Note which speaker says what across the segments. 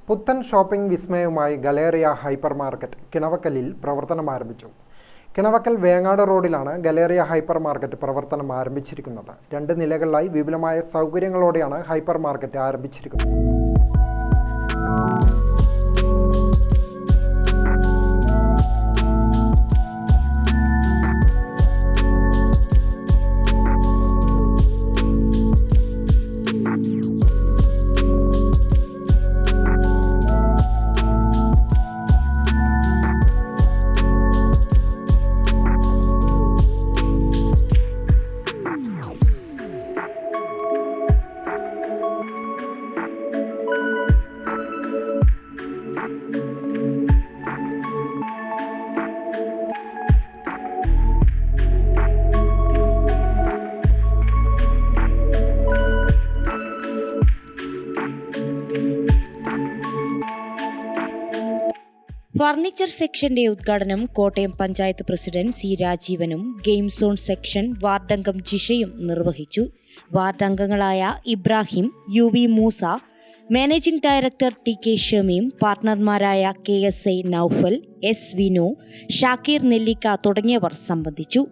Speaker 1: പുത്തൻ shopping വിസ്മയവുമായി Galleria hyper market കിണവക്കലിൽ പ്രവർത്തനം ആരംഭിച്ചു. കിണവക്കൽ വേങ്ങാട് റോഡിലാണ് ഗലേറിയ ഹൈപ്പർ മാർക്കറ്റ് പ്രവർത്തനം ആരംഭിച്ചിരിക്കുന്നത്. 2 നിലകളിലായി വിപുലമായ സൗകര്യങ്ങളോടെയാണ് ഹൈപ്പർ മാർക്കറ്റ് ആരംഭിച്ചിരിക്കുന്നത്.
Speaker 2: ഫർണിച്ചർ സെക്ഷന്റെ ഉദ്ഘാടനം കോട്ടയം പഞ്ചായത്ത് പ്രസിഡന്റ് സി രാജീവനും ഗെയിം സോൺ സെക്ഷൻ വാർഡംഗം ജിഷയും നിർവഹിച്ചു. വാർഡംഗങ്ങളായ Ibrahim, UV Moosa, managing director TK Shameem, പാർട്ണർമാരായ KSI നൌഫൽ, S വിനു, ഷാക്കീർ നെല്ലിക്ക തുടങ്ങിയവർ സംബന്ധിച്ചു.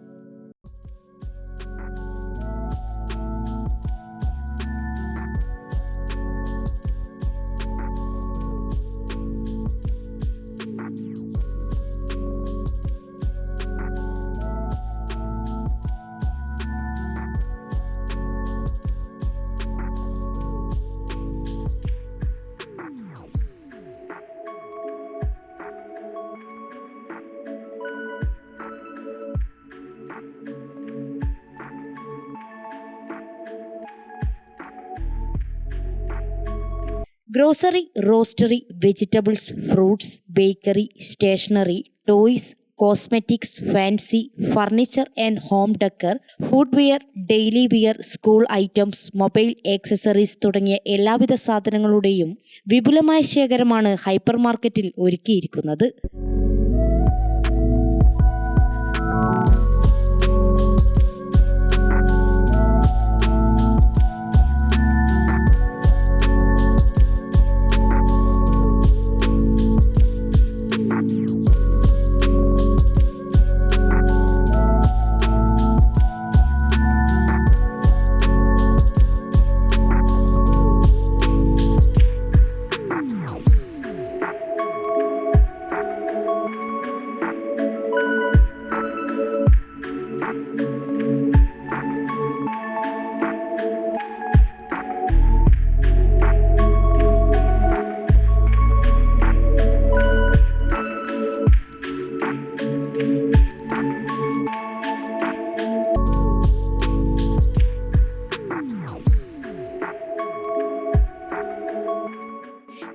Speaker 2: Grocery, roastery, vegetables, fruits, bakery, stationery, toys, cosmetics, fancy, furniture and home decor, footwear, daily wear, school items, mobile accessories തുടങ്ങിയ എല്ലാവിധ സാധനങ്ങളുടെയും വിപുലമായ ശേഖരമാണ് ഹൈപ്പർ മാർക്കറ്റിൽ ഒരുക്കിയിരിക്കുന്നത്.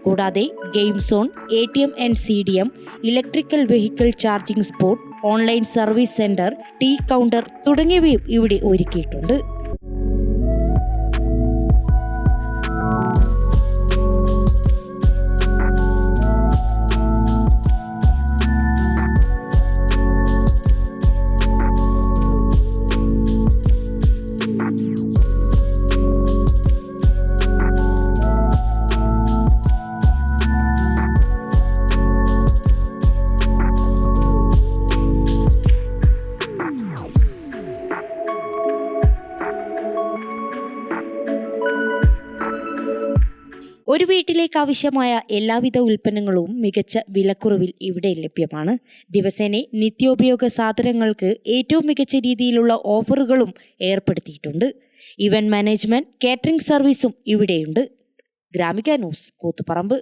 Speaker 2: കൂടാതെ game zone, ATM and CDM, electrical vehicle charging spot, online service centre, tea counter തുടങ്ങിയവയും ഇവിടെ ഒരുക്കിയിട്ടുണ്ട്. ഒരു വീട്ടിലേക്ക് ആവശ്യമായ എല്ലാവിധ ഉൽപ്പന്നങ്ങളും മികച്ച വിലക്കുറവിൽ ഇവിടെ ലഭ്യമാണ്. ദിവസേന നിത്യോപയോഗ സാധനങ്ങൾക്ക് ഏറ്റവും മികച്ച രീതിയിലുള്ള ഓഫറുകളും ഏർപ്പെടുത്തിയിട്ടുണ്ട്. ഇവന്റ് മാനേജ്മെന്റ്, കാറ്ററിംഗ് സർവീസും ഇവിടെയുണ്ട്. ഗ്രാമിക ന്യൂസ്, കൂത്തുപറമ്പ്.